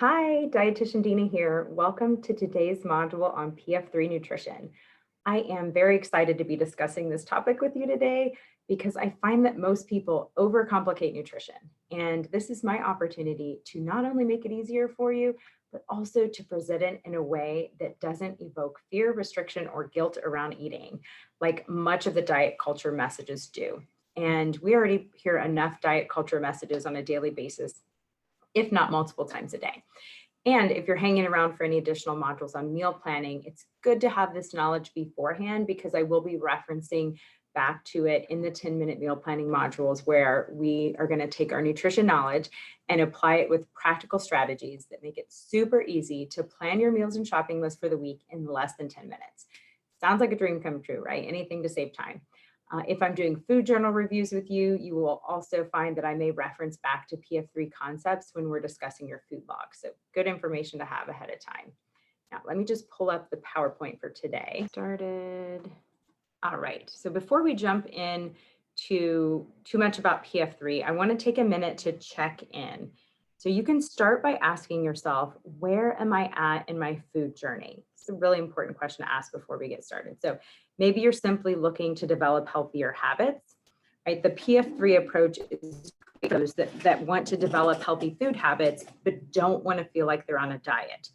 Hi, Dietitian Dina here. Welcome to today's module on PF3 nutrition. I am very excited to be discussing this topic with you today because I find that most people overcomplicate nutrition. And this is my opportunity to not only make it easier for you, but also to present it in a way that doesn't evoke fear, restriction, or guilt around eating, like much of the diet culture messages do. And we already hear enough diet culture messages on a daily basis, if not multiple times a day. And if you're hanging around for any additional modules on meal planning, it's good to have this knowledge beforehand because I will be referencing back to it in the 10-minute meal planning modules where we are going to take our nutrition knowledge and apply it with practical strategies that make it super easy to plan your meals and shopping list for the week in less than 10 minutes. Sounds like a dream come true, right? Anything to save time. If I'm doing food journal reviews with you, you will also find that I may reference back to PF3 concepts when we're discussing your food log. So good information to have ahead of time. Now, let me just pull up the PowerPoint for today. Started. All right. So before we jump in to too much about PF3, I want to take a minute to check in. So you can start by asking yourself, where am I at in my food journey? It's a really important question to ask before we get started. So maybe you're simply looking to develop healthier habits, right? The PF3 approach is for those that want to develop healthy food habits, but don't want to feel like they're on a diet.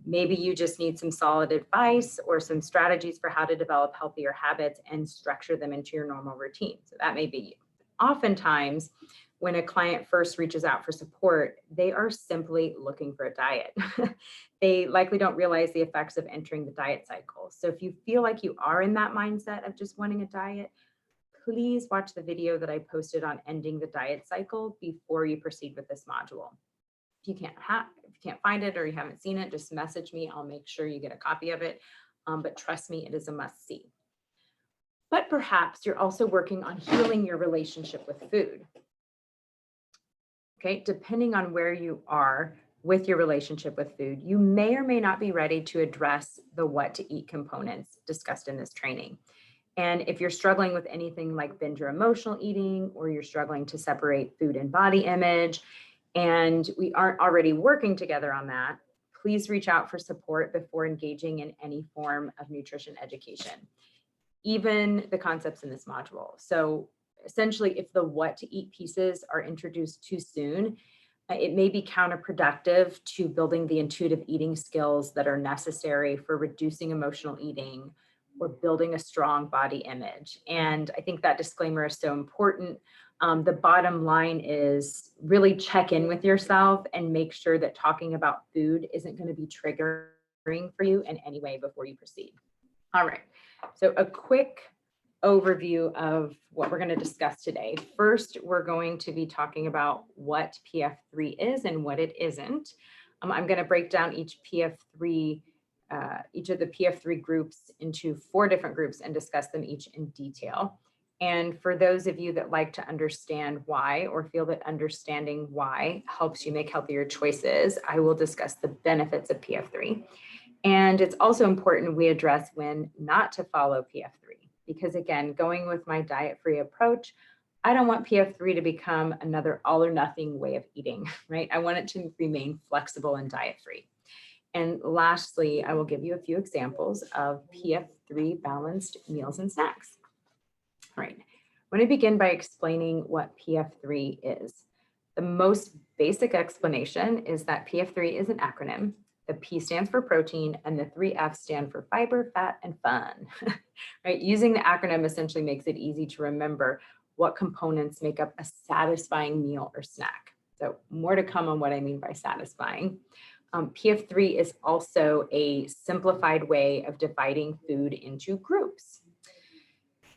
Maybe you just need some solid advice or some strategies for how to develop healthier habits and structure them into your normal routine. So that may be you. Oftentimes, when a client first reaches out for support, they are simply looking for a diet. They likely don't realize the effects of entering the diet cycle. So if you feel like you are in that mindset of just wanting a diet, please watch the video that I posted on ending the diet cycle before you proceed with this module. If you can't find it or you haven't seen it, just message me. I'll make sure you get a copy of it. But trust me, it is a must see. But perhaps you're also working on healing your relationship with food. Okay, depending on where you are with your relationship with food, you may or may not be ready to address the what to eat components discussed in this training. And if you're struggling with anything like binge or emotional eating, or you're struggling to separate food and body image, and we aren't already working together on that, please reach out for support before engaging in any form of nutrition education, even the concepts in this module. So essentially, if the what to eat pieces are introduced too soon, it may be counterproductive to building the intuitive eating skills that are necessary for reducing emotional eating or building a strong body image. And I think that disclaimer is so important. The bottom line is really check in with yourself and make sure that talking about food isn't going to be triggering for you in any way before you proceed. All right, so a quick overview of what we're going to discuss today. First, we're going to be talking about what PF3 is and what it isn't. I'm going to break down each of the PF3 groups into 4 different groups and discuss them each in detail. And for those of you that like to understand why or feel that understanding why helps you make healthier choices, I will discuss the benefits of PF3. And it's also important we address when not to follow PF3. Because again, going with my diet-free approach, I don't want PF3 to become another all or nothing way of eating, right? I want it to remain flexible and diet-free. And lastly, I will give you a few examples of PF3 balanced meals and snacks. All right, I'm going to begin by explaining what PF3 is. The most basic explanation is that PF3 is an acronym. The P stands for protein and the 3 F's stand for fiber, fat, and fun, right? Using the acronym essentially makes it easy to remember what components make up a satisfying meal or snack. So more to come on what I mean by satisfying. PF3 is also a simplified way of dividing food into groups.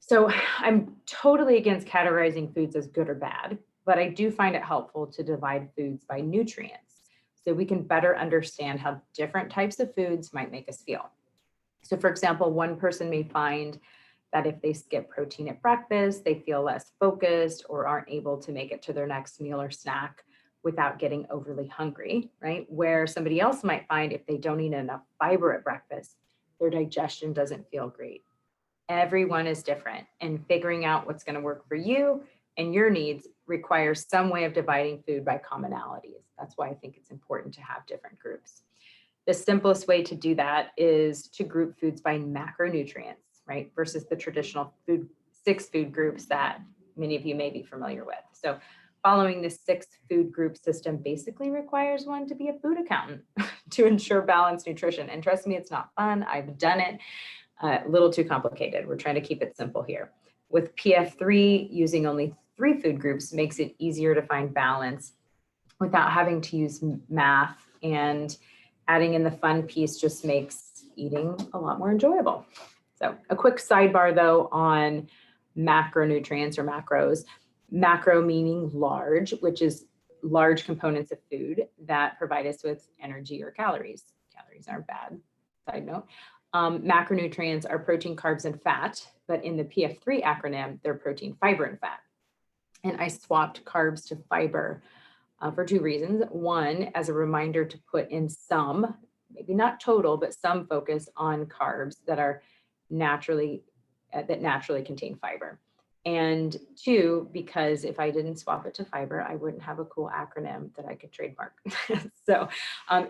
So I'm totally against categorizing foods as good or bad, but I do find it helpful to divide foods by nutrients so we can better understand how different types of foods might make us feel. So for example, one person may find that if they skip protein at breakfast, they feel less focused or aren't able to make it to their next meal or snack without getting overly hungry, right? Where somebody else might find if they don't eat enough fiber at breakfast, their digestion doesn't feel great. Everyone is different, and figuring out what's going to work for you and your needs requires some way of dividing food by commonalities. That's why I think it's important to have different groups. The simplest way to do that is to group foods by macronutrients, right? Versus the traditional 6 food groups that many of you may be familiar with. So following this 6 food group system basically requires one to be a food accountant to ensure balanced nutrition. And trust me, it's not fun. I've done it. A little too complicated. We're trying to keep it simple here. With PF3, using only 3 food groups makes it easier to find balance without having to use math, and adding in the fun piece just makes eating a lot more enjoyable. So a quick sidebar though on macronutrients or macros. Macro meaning large, which is large components of food that provide us with energy or calories. Calories aren't bad, side note. Macronutrients are protein, carbs, and fat, but in the PF3 acronym, they're protein, fiber, and fat. And I swapped carbs to fiber for 2 reasons. One, as a reminder to put in some, maybe not total, but some focus on carbs that are naturally contain fiber. And 2, because if I didn't swap it to fiber, I wouldn't have a cool acronym that I could trademark. So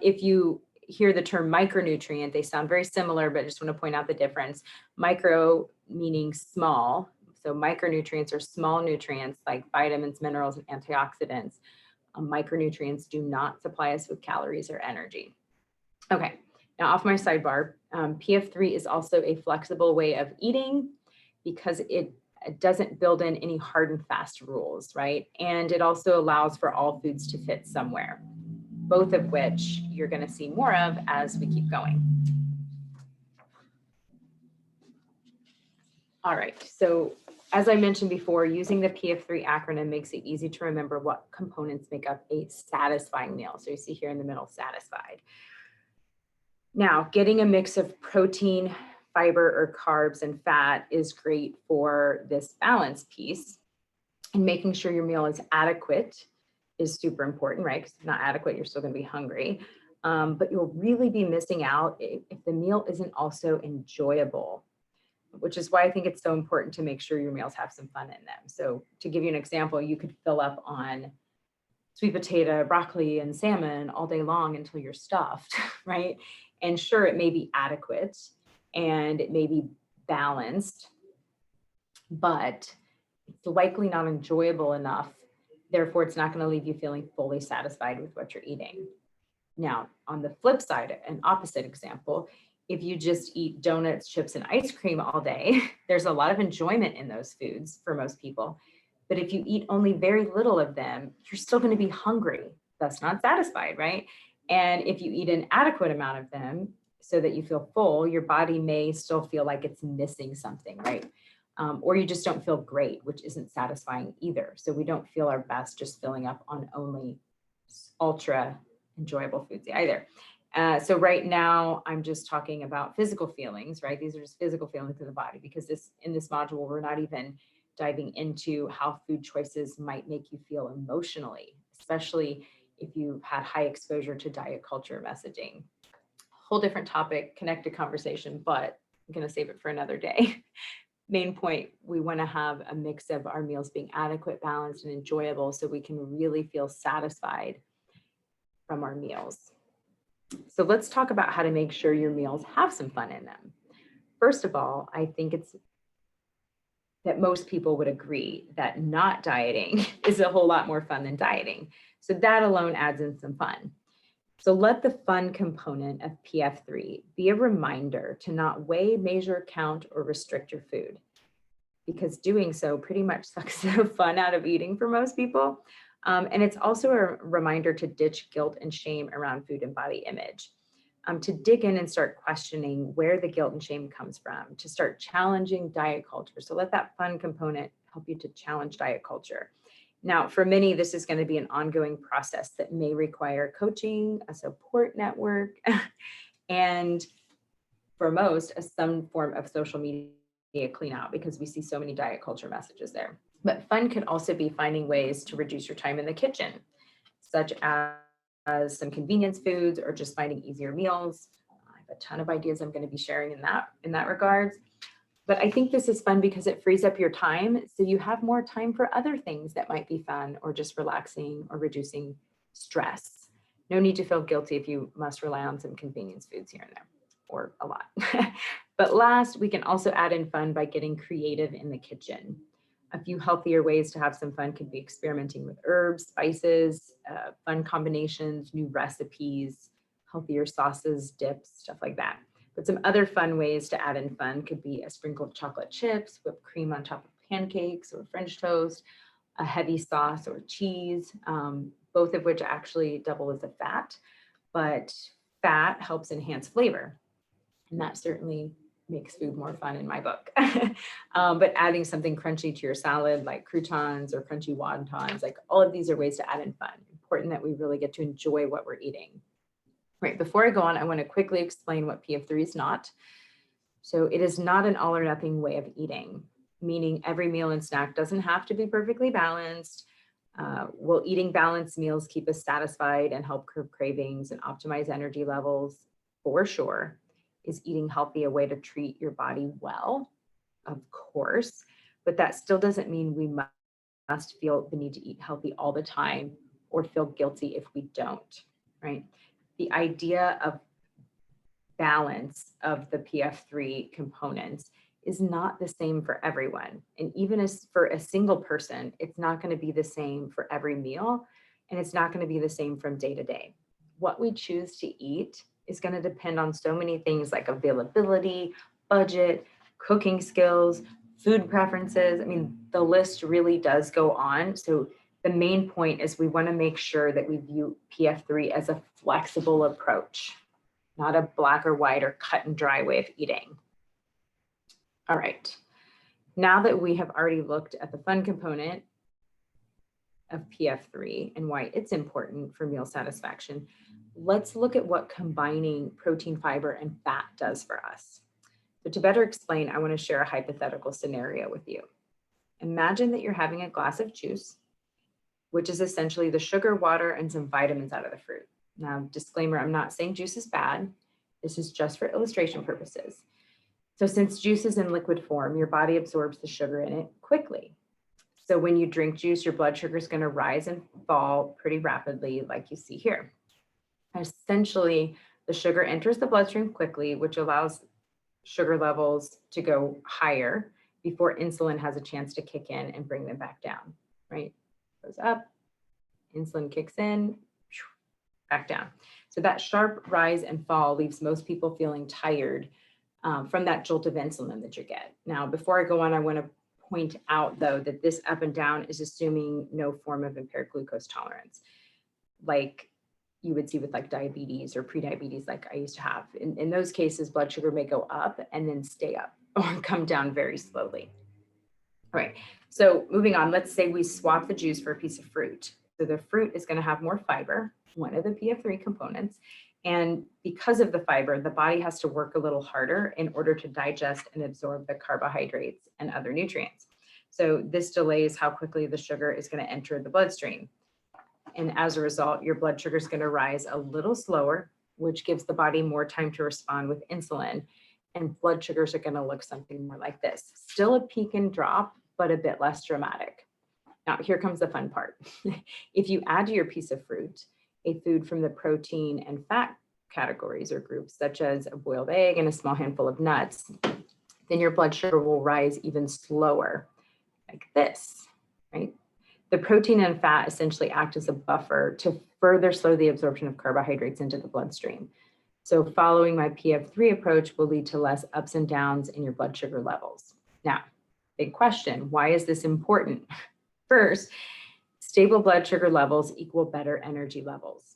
if you hear the term micronutrient, they sound very similar, but I just want to point out the difference. Micro meaning small. So micronutrients are small nutrients like vitamins, minerals, and antioxidants. Micronutrients do not supply us with calories or energy. Okay, now off my sidebar, PF3 is also a flexible way of eating because it doesn't build in any hard and fast rules, right? And it also allows for all foods to fit somewhere, both of which you're going to see more of as we keep going. All right, so as I mentioned before, using the PF3 acronym makes it easy to remember what components make up a satisfying meal. So you see here in the middle, satisfied. Now, getting a mix of protein, fiber, or carbs and fat is great for this balance piece. And making sure your meal is adequate is super important, right? Because if not adequate, you're still going to be hungry. But you'll really be missing out if the meal isn't also enjoyable, which is why I think it's so important to make sure your meals have some fun in them. So to give you an example, you could fill up on sweet potato, broccoli, and salmon all day long until you're stuffed, right? And sure, it may be adequate and it may be balanced, but it's likely not enjoyable enough. Therefore, it's not going to leave you feeling fully satisfied with what you're eating. Now, on the flip side, an opposite example, if you just eat donuts, chips, and ice cream all day, there's a lot of enjoyment in those foods for most people. But if you eat only very little of them, you're still going to be hungry, thus not satisfied, right? And if you eat an adequate amount of them so that you feel full, your body may still feel like it's missing something, right? Or you just don't feel great, which isn't satisfying either. So we don't feel our best just filling up on only ultra enjoyable foods either. So right now, I'm just talking about physical feelings, right? These are just physical feelings in the body, because in this module, we're not even diving into how food choices might make you feel emotionally, especially if you've had high exposure to diet culture messaging. Whole different topic, connected conversation, but I'm going to save it for another day. Main point, we want to have a mix of our meals being adequate, balanced, and enjoyable so we can really feel satisfied from our meals. So let's talk about how to make sure your meals have some fun in them. First of all, I think it's that most people would agree that not dieting is a whole lot more fun than dieting. So that alone adds in some fun. So let the fun component of PF3 be a reminder to not weigh, measure, count, or restrict your food, because doing so pretty much sucks the fun out of eating for most people. And it's also a reminder to ditch guilt and shame around food and body image, to dig in and start questioning where the guilt and shame comes from, to start challenging diet culture. So let that fun component help you to challenge diet culture. Now, for many, this is going to be an ongoing process that may require coaching, a support network, and for most, some form of social media clean out, because we see so many diet culture messages there. But fun could also be finding ways to reduce your time in the kitchen, such as some convenience foods or just finding easier meals. I have a ton of ideas I'm going to be sharing in that regards. But I think this is fun because it frees up your time, so you have more time for other things that might be fun or just relaxing or reducing stress. No need to feel guilty if you must rely on some convenience foods here and there, or a lot. But last, we can also add in fun by getting creative in the kitchen. A few healthier ways to have some fun could be experimenting with herbs, spices, fun combinations, new recipes, healthier sauces, dips, stuff like that. But some other fun ways to add in fun could be a sprinkle of chocolate chips, whipped cream on top of pancakes or French toast, a heavy sauce or cheese, both of which actually double as a fat, but fat helps enhance flavor. And that certainly makes food more fun in my book. But adding something crunchy to your salad, like croutons or crunchy wontons, like all of these are ways to add in fun. Important that we really get to enjoy what we're eating. Right, before I go on, I want to quickly explain what PF3 is not. So it is not an all or nothing way of eating, meaning every meal and snack doesn't have to be perfectly balanced. Will eating balanced meals keep us satisfied and help curb cravings and optimize energy levels? For sure. Is eating healthy a way to treat your body well? Of course, but that still doesn't mean we must feel the need to eat healthy all the time or feel guilty if we don't, right? The idea of balance of the PF3 components is not the same for everyone. And even as for a single person, it's not going to be the same for every meal, and it's not going to be the same from day to day. What we choose to eat is going to depend on so many things like availability, budget, cooking skills, food preferences. I mean, the list really does go on. So the main point is we want to make sure that we view PF3 as a flexible approach, not a black or white or cut and dry way of eating. All right, now that we have already looked at the fun component of PF3 and why it's important for meal satisfaction, let's look at what combining protein, fiber, and fat does for us. So to better explain, I want to share a hypothetical scenario with you. Imagine that you're having a glass of juice, which is essentially the sugar, water, and some vitamins out of the fruit. Now, disclaimer, I'm not saying juice is bad. This is just for illustration purposes. So since juice is in liquid form, your body absorbs the sugar in it quickly. So when you drink juice, your blood sugar is going to rise and fall pretty rapidly, like you see here. Essentially, the sugar enters the bloodstream quickly, which allows sugar levels to go higher before insulin has a chance to kick in and bring them back down, right? Goes up, insulin kicks in, back down. So that sharp rise and fall leaves most people feeling tired from that jolt of insulin that you get. Now, before I go on, I want to point out, though, that this up and down is assuming no form of impaired glucose tolerance, like you would see with like diabetes or prediabetes like I used to have. In those cases, blood sugar may go up and then stay up or come down very slowly. All right, so moving on, let's say we swap the juice for a piece of fruit. So the fruit is going to have more fiber, one of the PF3 components. And because of the fiber, the body has to work a little harder in order to digest and absorb the carbohydrates and other nutrients. So this delays how quickly the sugar is going to enter the bloodstream. And as a result, your blood sugar is going to rise a little slower, which gives the body more time to respond with insulin. And blood sugars are going to look something more like this. Still a peak and drop, but a bit less dramatic. Now, here comes the fun part. If you add to your piece of fruit a food from the protein and fat categories or groups, such as a boiled egg and a small handful of nuts, then your blood sugar will rise even slower, like this, right? The protein and fat essentially act as a buffer to further slow the absorption of carbohydrates into the bloodstream. So following my PF3 approach will lead to less ups and downs in your blood sugar levels. Now, big question, why is this important? First, stable blood sugar levels equal better energy levels.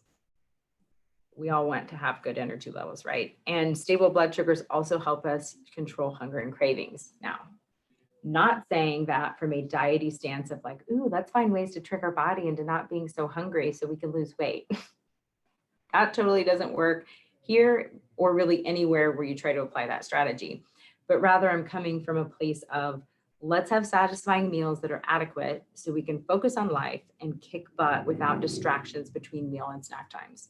We all want to have good energy levels, right? And stable blood sugars also help us control hunger and cravings. Now, not saying that from a diety stance of like, ooh, let's find ways to trick our body into not being so hungry so we can lose weight. That totally doesn't work here or really anywhere where you try to apply that strategy. But rather, I'm coming from a place of let's have satisfying meals that are adequate so we can focus on life and kick butt without distractions between meal and snack times.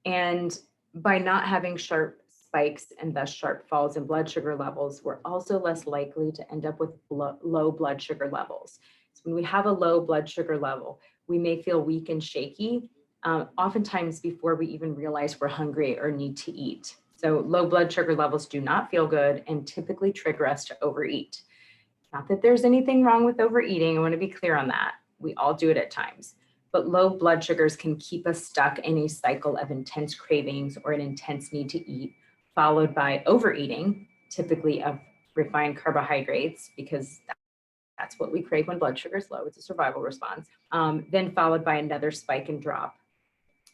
And by not having sharp spikes and thus sharp falls in blood sugar levels, we're also less likely to end up with low blood sugar levels. So when we have a low blood sugar level, we may feel weak and shaky, oftentimes before we even realize we're hungry or need to eat. So low blood sugar levels do not feel good and typically trigger us to overeat. Not that there's anything wrong with overeating, I want to be clear on that. We all do it at times. But low blood sugars can keep us stuck in a cycle of intense cravings or an intense need to eat, followed by overeating, typically of refined carbohydrates, because that's what we crave when blood sugar is low. It's a survival response. Then followed by another spike and drop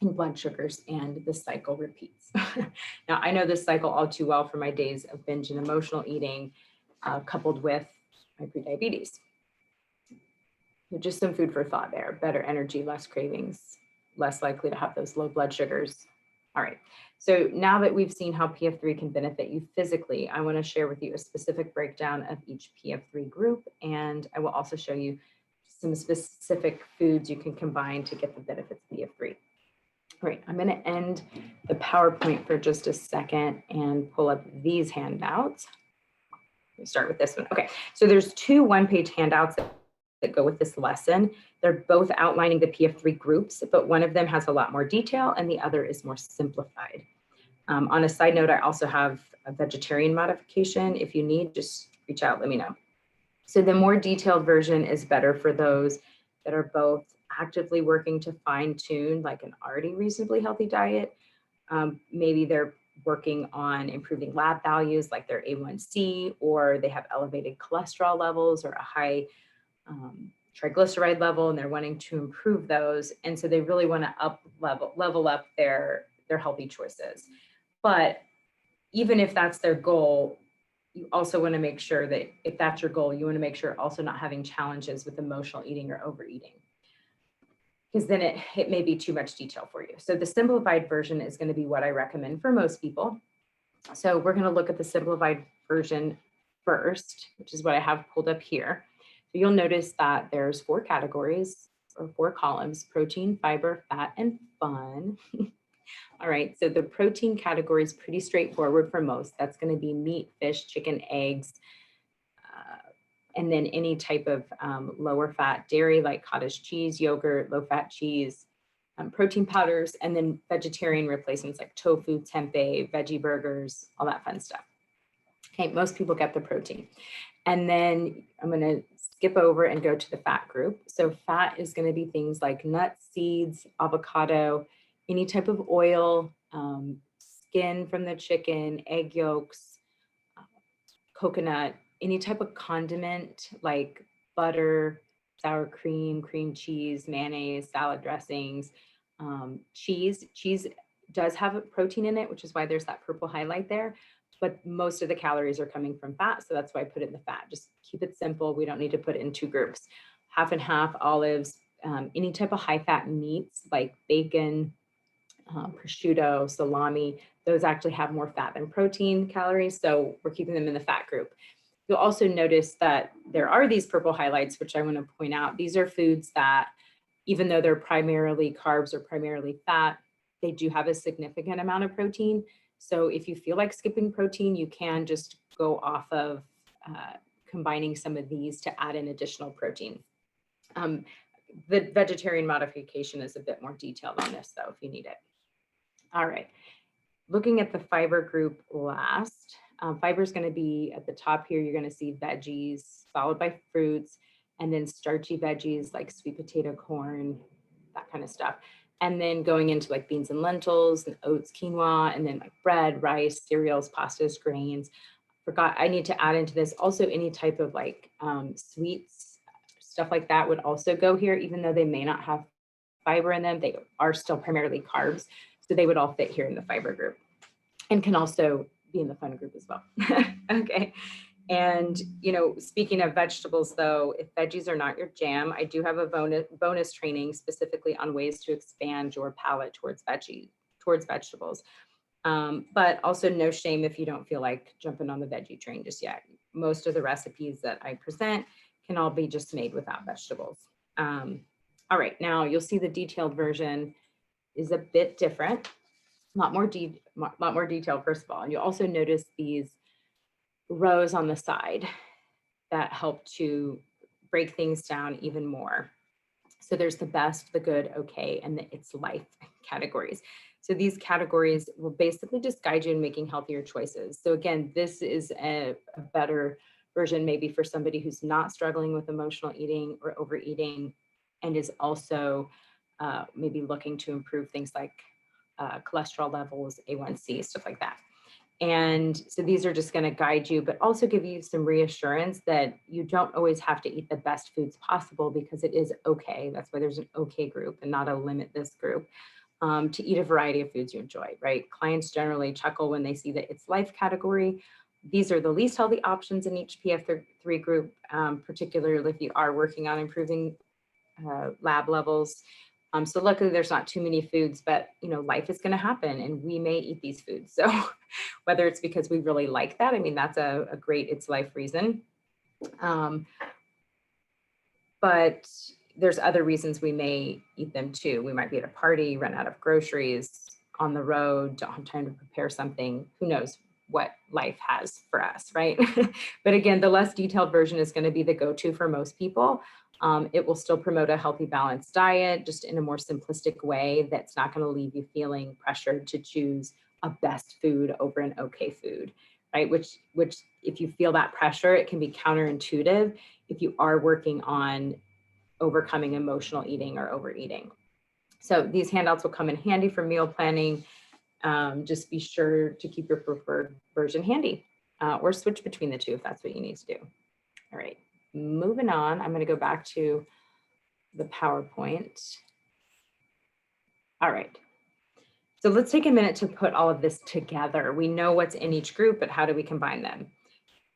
in blood sugars, and the cycle repeats. Now, I know this cycle all too well from my days of binge and emotional eating, coupled with my prediabetes. So just some food for thought there. Better energy, less cravings, less likely to have those low blood sugars. All right, so now that we've seen how PF3 can benefit you physically, I want to share with you a specific breakdown of each PF3 group, and I will also show you some specific foods you can combine to get the benefits of PF3. All right, I'm going to end the PowerPoint for just a second and pull up these handouts. We'll start with this one. Okay, so there's two one-page handouts that go with this lesson. They're both outlining the PF3 groups, but one of them has a lot more detail and the other is more simplified. On a side note, I also have a vegetarian modification. If you need, just reach out, let me know. So the more detailed version is better for those that are both actively working to fine tune like an already reasonably healthy diet. Maybe they're working on improving lab values like their A1C, or they have elevated cholesterol levels or a high triglyceride level, and they're wanting to improve those. And so they really want to level up their healthy choices. But even if that's their goal, you also want to make sure that if that's your goal, you want to make sure also not having challenges with emotional eating or overeating, because then it may be too much detail for you. So the simplified version is going to be what I recommend for most people. So we're going to look at the simplified version first, which is what I have pulled up here. So you'll notice that there's 4 categories or 4 columns: protein, fiber, fat, and fun. All right, so the protein category is pretty straightforward for most. That's going to be meat, fish, chicken, eggs, and then any type of lower fat dairy like cottage cheese, yogurt, low fat cheese, protein powders, and then vegetarian replacements like tofu, tempeh, veggie burgers, all that fun stuff. Okay, most people get the protein. And then I'm going to skip over and go to the fat group. So fat is going to be things like nuts, seeds, avocado, any type of oil, skin from the chicken, egg yolks, coconut, any type of condiment like butter, sour cream, cream cheese, mayonnaise, salad dressings, cheese. Cheese does have a protein in it, which is why there's that purple highlight there. But most of the calories are coming from fat, so that's why I put it in the fat. Just keep it simple. We don't need to put it in 2 groups. Half and half olives, any type of high-fat meats like bacon, prosciutto, salami, those actually have more fat than protein calories, so we're keeping them in the fat group. You'll also notice that there are these purple highlights, which I want to point out. These are foods that, even though they're primarily carbs or primarily fat, they do have a significant amount of protein. So if you feel like skipping protein, you can just go off of combining some of these to add in additional protein. The vegetarian modification is a bit more detailed on this though, if you need it. All right, looking at the fiber group last, fiber is going to be at the top here. You're going to see veggies followed by fruits, and then starchy veggies like sweet potato, corn, that kind of stuff. And then going into like beans and lentils and oats, quinoa, and then like bread, rice, cereals, pastas, grains. Forgot, I need to add into this also any type of like sweets, stuff like that would also go here, even though they may not have fiber in them, they are still primarily carbs. So they would all fit here in the fiber group and can also be in the fun group as well. Okay. And, you know, speaking of vegetables, though, if veggies are not your jam, I do have a bonus training specifically on ways to expand your palate towards vegetables. But also no shame if you don't feel like jumping on the veggie train just yet. Most of the recipes that I present can all be just made without vegetables. All right, now you'll see the detailed version is a bit different. lot more detail, first of all. And you also notice these rows on the side that help to break things down even more. So there's the best, the good, okay, and the it's life categories. So these categories will basically just guide you in making healthier choices. So again, this is a better version maybe for somebody who's not struggling with emotional eating or overeating and is also maybe looking to improve things like cholesterol levels, A1C, stuff like that. And so these are just going to guide you, but also give you some reassurance that you don't always have to eat the best foods possible because it is okay. That's why there's an okay group and not a limit this group, to eat a variety of foods you enjoy, right? Clients generally chuckle when they see the It's Life category. These are the least healthy options in each PF3 group, particularly if you are working on improving lab levels. So luckily there's not too many foods, but life is going to happen and we may eat these foods. So whether it's because we really like that, I mean, that's a great It's Life reason. But there's other reasons we may eat them too. We might be at a party, run out of groceries, on the road, don't have time to prepare something. Who knows what life has for us, right? But again, the less detailed version is going to be the go-to for most people. It will still promote a healthy, balanced diet, just in a more simplistic way that's not going to leave you feeling pressured to choose a best food over an okay food, right? Which if you feel that pressure, it can be counterintuitive if you are working on overcoming emotional eating or overeating. So these handouts will come in handy for meal planning. Just be sure to keep your preferred version handy, or switch between the two if that's what you need to do. All right, moving on. I'm going to go back to the PowerPoint. All right. So let's take a minute to put all of this together. We know what's in each group, but how do we combine them?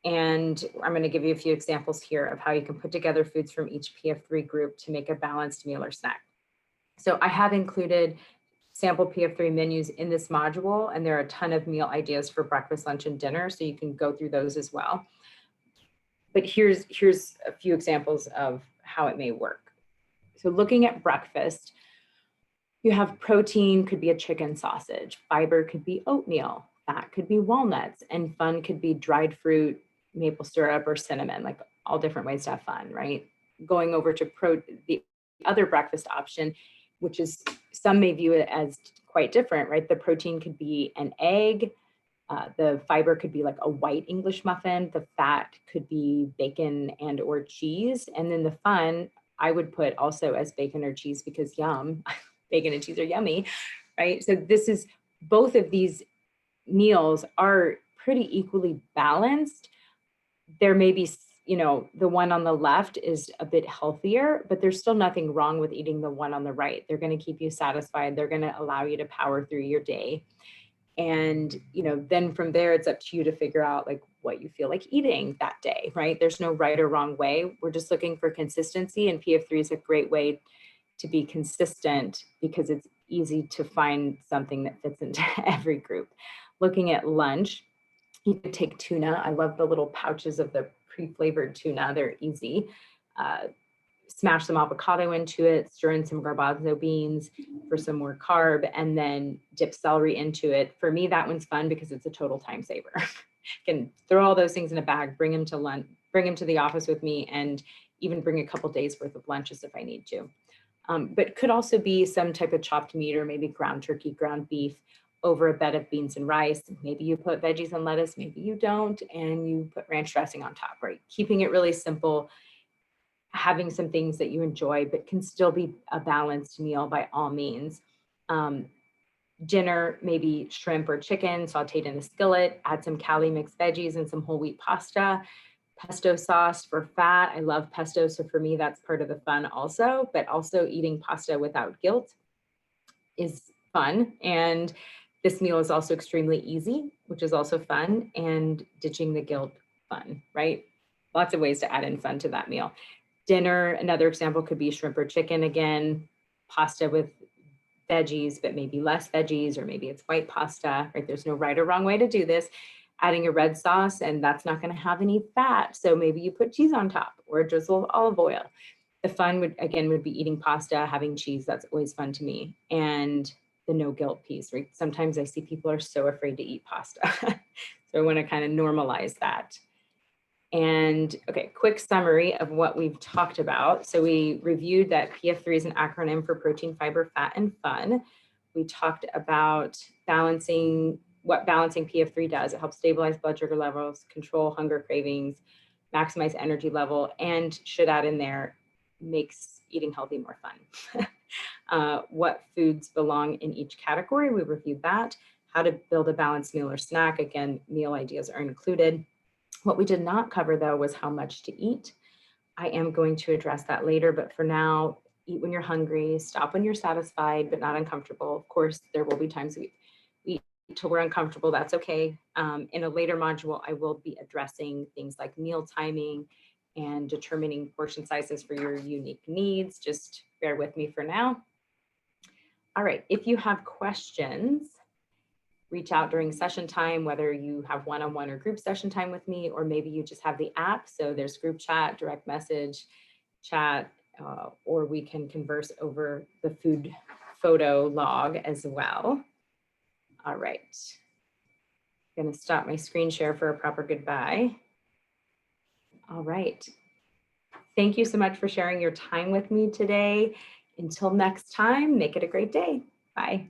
And I'm going to give you a few examples here of how you can put together foods from each PF3 group to make a balanced meal or snack. So I have included sample PF3 menus in this module, and there are a ton of meal ideas for breakfast, lunch, and dinner, so you can go through those as well. But here's a few examples of how it may work. So looking at breakfast, you have protein, could be a chicken sausage, fiber could be oatmeal, fat could be walnuts, and fun could be dried fruit, maple syrup, or cinnamon, like all different ways to have fun, right? Going over to the other breakfast option, which is, some may view it as quite different, right? The protein could be an egg, the fiber could be like a white English muffin, the fat could be bacon and or cheese, and then the fun, I would put also as bacon or cheese because yum, bacon and cheese are yummy, right? So this is, both of these meals are pretty equally balanced. There may be, the one on the left is a bit healthier, but there's still nothing wrong with eating the one on the right. They're going to keep you satisfied. They're going to allow you to power through your day. And, then from there, it's up to you to figure out like what you feel like eating that day, right? There's no right or wrong way. We're just looking for consistency, and PF3 is a great way to be consistent because it's easy to find something that fits into every group. Looking at lunch, you could take tuna. I love the little pouches of the pre-flavored tuna. They're easy. Smash some avocado into it, stir in some garbanzo beans for some more carb, and then dip celery into it. For me, that one's fun because it's a total time saver. Can throw all those things in a bag, bring them to lunch, bring them to the office with me, and even bring a couple days worth of lunches if I need to. But could also be some type of chopped meat or maybe ground turkey, ground beef over a bed of beans and rice. Maybe you put veggies and lettuce, maybe you don't, and you put ranch dressing on top, right? Keeping it really simple, having some things that you enjoy, but can still be a balanced meal by all means. Dinner, maybe shrimp or chicken sauteed in a skillet, add some Cali mixed veggies and some whole wheat pasta. Pesto sauce for fat. I love pesto, so for me, that's part of the fun also, but also eating pasta without guilt is fun. And this meal is also extremely easy, which is also fun, and ditching the guilt, fun, right? Lots of ways to add in fun to that meal. Dinner, another example could be shrimp or chicken again, pasta with veggies, but maybe less veggies, or maybe it's white pasta, right? There's no right or wrong way to do this. Adding a red sauce, and that's not going to have any fat. So maybe you put cheese on top or a drizzle of olive oil. The fun would be eating pasta, having cheese. That's always fun to me. And the no guilt piece, right? Sometimes I see people are so afraid to eat pasta. So I want to kind of normalize that. And okay, quick summary of what we've talked about. So we reviewed that PF3 is an acronym for protein, fiber, fat, and fun. We talked about what balancing PF3 does. It helps stabilize blood sugar levels, control hunger cravings, maximize energy level, and should add in there, makes eating healthy more fun. What foods belong in each category, we reviewed that. How to build a balanced meal or snack. Again, meal ideas are included. What we did not cover though was how much to eat. I am going to address that later, but for now, eat when you're hungry, stop when you're satisfied, but not uncomfortable. Of course, there will be times we eat till we're uncomfortable, that's okay. In a later module, I will be addressing things like meal timing and determining portion sizes for your unique needs. Just bear with me for now. All right, if you have questions, reach out during session time, whether you have one-on-one or group session time with me, or maybe you just have the app. So there's group chat, direct message, chat, or we can converse over the food photo log as well. All right. I'm going to stop my screen share for a proper goodbye. All right. Thank you so much for sharing your time with me today. Until next time, make it a great day. Bye.